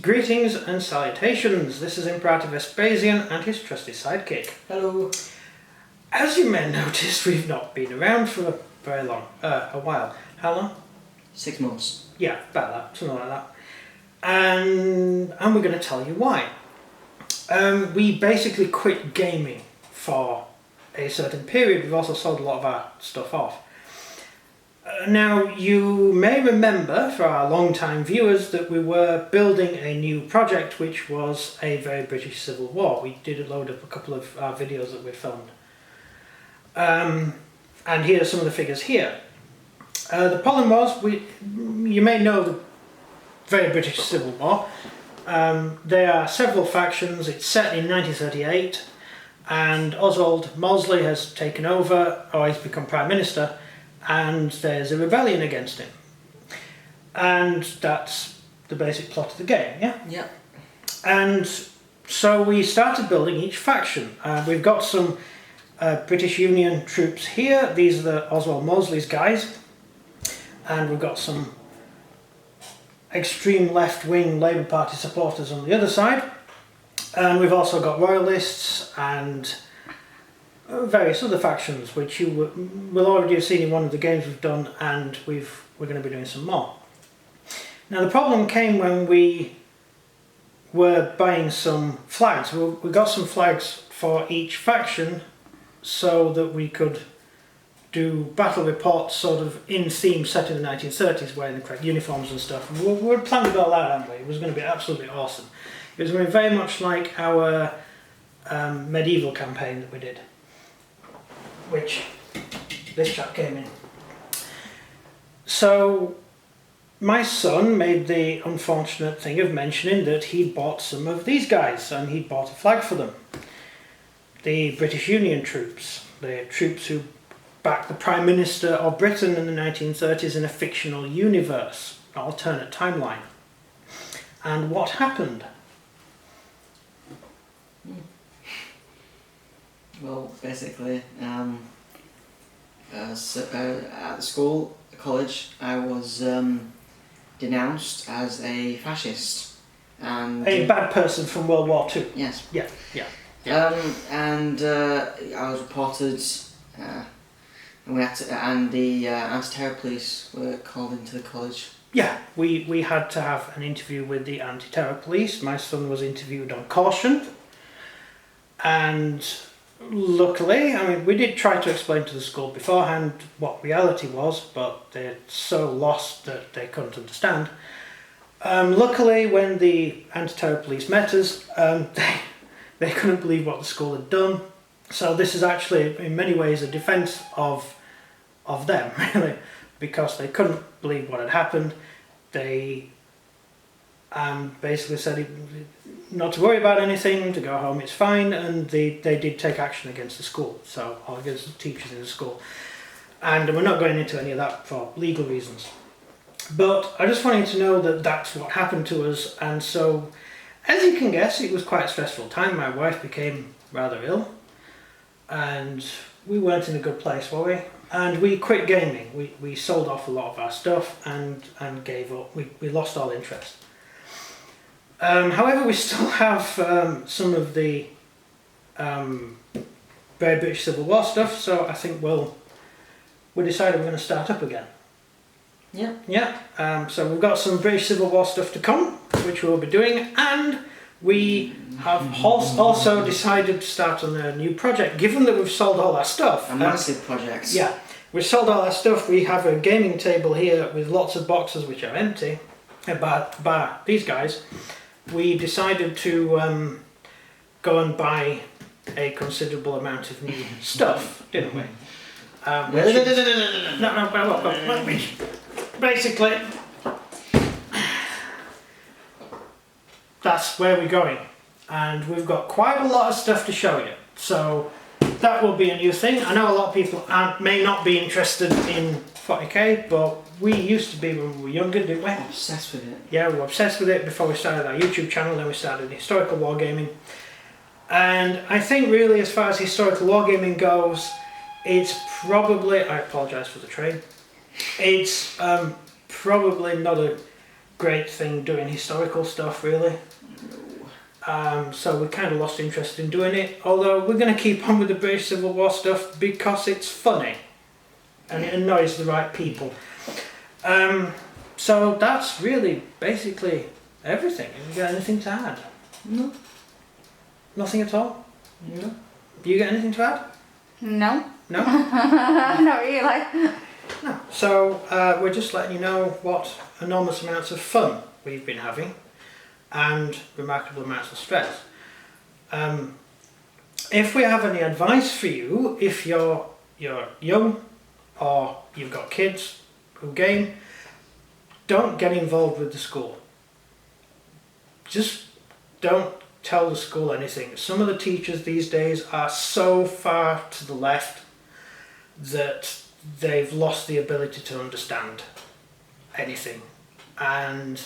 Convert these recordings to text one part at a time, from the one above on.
Greetings and salutations, this is Imperator Vespasian and his trusty sidekick. Hello. As you may notice, we've not been around for very long, a while. How long? 6 months. Yeah, about that, something like that. And we're going to tell you why. We basically quit gaming for a certain period. We've also sold a lot of our stuff off. Now, you may remember, for our long-time viewers, that we were building a new project which was a very British Civil War. We did load up a couple of our videos that we filmed. And here are some of the figures here. The problem was, you may know the very British Civil War. There are several factions. It's set in 1938 and Oswald Mosley has taken over, or he's become Prime Minister, and there's a rebellion against him. And that's the basic plot of the game, yeah? Yeah. And so we started building each faction. We've got some British Union troops here. These are the Oswald Mosley's guys. And we've got some extreme left-wing Labour Party supporters on the other side. And we've also got Royalists and various other factions, which you will already have seen in one of the games we've done, and we're going to be doing some more. Now the problem came when we were buying some flags. We got some flags for each faction so that we could do battle reports sort of in theme set in the 1930s, wearing the correct uniforms and stuff. We had planned it all out, hadn't we? It was going to be absolutely awesome. It was going to be very much like our medieval campaign that we did, which this chap came in. So my son made the unfortunate thing of mentioning that he bought some of these guys, and he bought a flag for them. The British Union troops, the troops who backed the Prime Minister of Britain in the 1930s in a fictional universe, an alternate timeline. And what happened? Well, basically, at the school, college, I was denounced as a fascist. And A bad person from World War II. yes. Yeah. And I was reported, and the anti-terror police were called into the college. Yeah, we had to have an interview with the anti-terror police. My son was interviewed on caution. And luckily, I mean, we did try to explain to the school beforehand what reality was, but they're so lost that they couldn't understand. Luckily, when the anti-terror police met us, they couldn't believe what the school had done. So this is actually, in many ways, a defence of them, really, because they couldn't believe what had happened. They basically said not to worry about anything, to go home, it's fine, and they did take action against the school, so, or against the teachers in the school. And we're not going into any of that for legal reasons. But I just wanted to know that that's what happened to us, and so, as you can guess, it was quite a stressful time. My wife became rather ill, and we weren't in a good place, were we? And we quit gaming. We sold off a lot of our stuff and gave up. We lost all interest. However, we still have some of the very British Civil War stuff, so I think we decided we're going to start up again. Yeah. Yeah. So we've got some British Civil War stuff to come, which we'll be doing, and we have also decided to start on a new project, given that we've sold all our stuff. A massive project. Yeah. We've sold all our stuff. We have a gaming table here with lots of boxes which are empty, bar these guys. We decided to go and buy a considerable amount of new stuff, didn't we? Basically, that's where we're going, and we've got quite a lot of stuff to show you. So that will be a new thing. I know a lot of people may not be interested in 40k, but we used to be when we were younger, didn't we? Obsessed with it. Yeah, we were obsessed with it before we started our YouTube channel, then we started historical wargaming. And I think really, as far as historical wargaming goes, it's probably, I apologise for the train, it's probably not a great thing doing historical stuff, really. So we kind of lost interest in doing it. Although we're going to keep on with the British Civil War stuff because it's funny and it annoys the right people. So that's really basically everything. Have you got anything to add? No. Nothing at all? No. You got anything to add? No. No? Not really. No. So we're just letting you know what enormous amounts of fun we've been having and remarkable amounts of stress. If we have any advice for you, if you're young or you've got kids who game, don't get involved with the school. Just don't tell the school anything. Some of the teachers these days are so far to the left that they've lost the ability to understand anything. And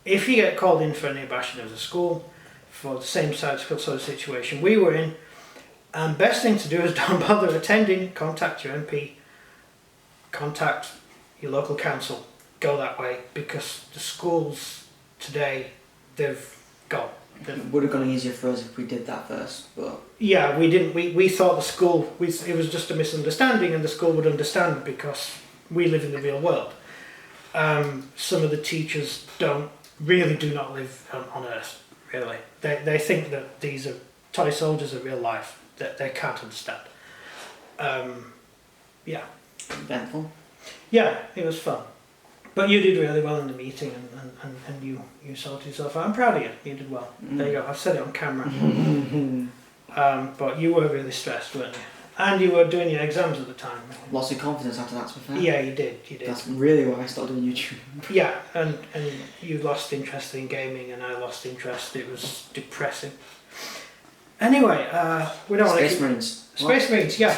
if you get called in for any bashing of the school for the same sort of situation we were in, best thing to do is don't bother attending. Contact your MP, contact your local council, go that way, because the schools today, they've gone. It would have gone easier for us if we did that first, but Yeah, we didn't. We thought the school. It was just a misunderstanding, and the school would understand because we live in the real world. Some of the teachers do not live on Earth. Really, they think that these are toy soldiers of real life that they can't understand. Yeah, eventful. yeah, it was fun. But you did really well in the meeting, and you sorted yourself out. I'm proud of you. You did well. There you go. I've said it on camera. But you were really stressed, weren't you? And you were doing your exams at the time. Lots of confidence after that, to be fair. Yeah, you did. That's really why I started doing YouTube. Yeah, and you lost interest in gaming, and I lost interest. It was depressing. Anyway, we don't want to. Space Marines. Space Marines, yeah.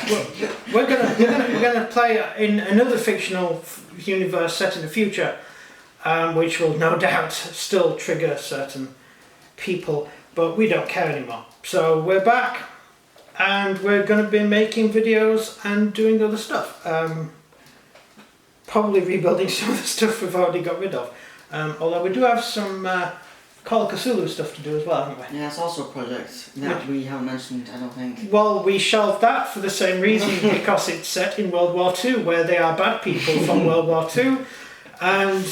We're gonna play in another fictional universe set in the future, which will no doubt still trigger certain people, but we don't care anymore. So we're back, and we're going to be making videos and doing other stuff. Probably rebuilding some of the stuff we've already got rid of. Although we do have some Call of Cthulhu stuff to do as well, haven't we? Yeah, it's also a project that we haven't mentioned, I don't think. Well, we shelved that for the same reason, because it's set in World War II, where they are bad people from World War II, and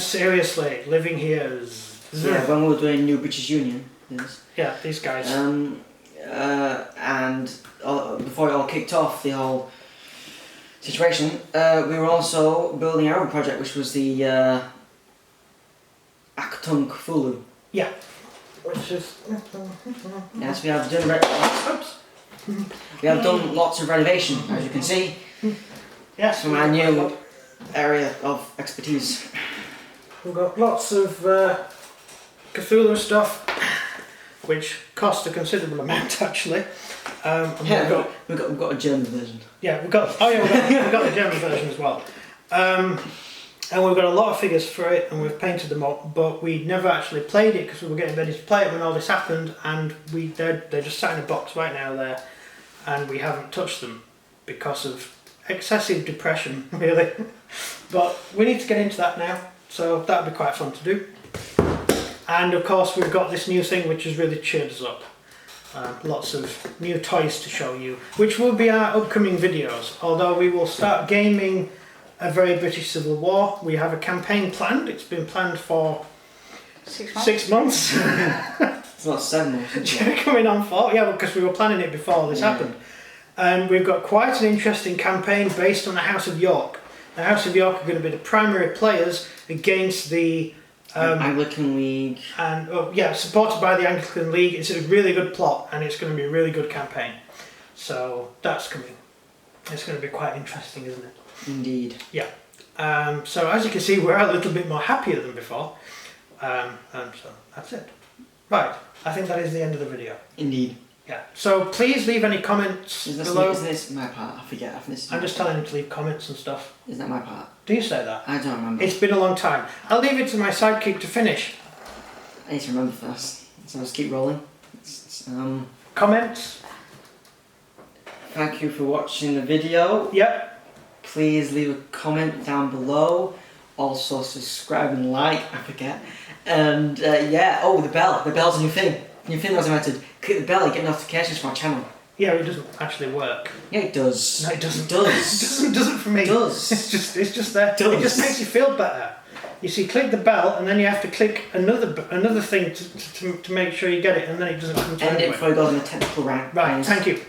seriously, living here is... Yeah, when we were doing New British Union, yes. Yeah, these guys. And before it all kicked off, the whole situation, we were also building our own project, which was the Achtung Cthulhu. Yeah. Which is... Yes, we have done lots of renovation, as you can see, Yes, from our new area of expertise. we've got lots of Cthulhu stuff, which cost a considerable amount actually. And Yeah, we've got a German version. we've got the German version as well. And we've got a lot of figures for it, and we've painted them up, but we never actually played it because we were getting ready to play it when all this happened, and they're just sat in a box right now there, and we haven't touched them because of excessive depression, really. But we need to get into that now, so that'll be quite fun to do. And of course we've got this new thing which has really cheered us up. Lots of new toys to show you, which will be our upcoming videos, although we will start gaming A Very British Civil War. We have a campaign planned. It's been planned for 6 months. 6 months. It's not 7 months, is it? Coming on 4, yeah, because we were planning it before this happened. And we've got quite an interesting campaign based on the House of York. The House of York are going to be the primary players against the Anglican League. and supported by the Anglican League. It's a really good plot, and it's going to be a really good campaign. So that's coming. It's going to be quite interesting, isn't it? Indeed. Yeah. So as you can see, we're a little bit more happier than before. And so that's it. Right. I think that is the end of the video. Indeed. Yeah. So please leave any comments below. Isn't this my part? I forget. I'm just telling him to leave comments and stuff. Isn't that my part? Do you say that? I don't remember. It's been a long time. I'll leave it to my sidekick to finish. I need to remember first. So let's keep rolling. Comments? Thank you for watching the video. Yep. Please leave a comment down below also subscribing, like, I forget. And the bell. The bell's a new thing. New thing that was invented. Click the bell, you get notifications from our channel. Yeah, it doesn't actually work. Yeah, it does. No, it doesn't. It does. It doesn't for me. It does. It's just there. Does. It just makes you feel better. You see, click the bell, and then you have to click another thing to make sure you get it, and then it doesn't come to End it anyway. before it goes on a technical rant. Right, thank you.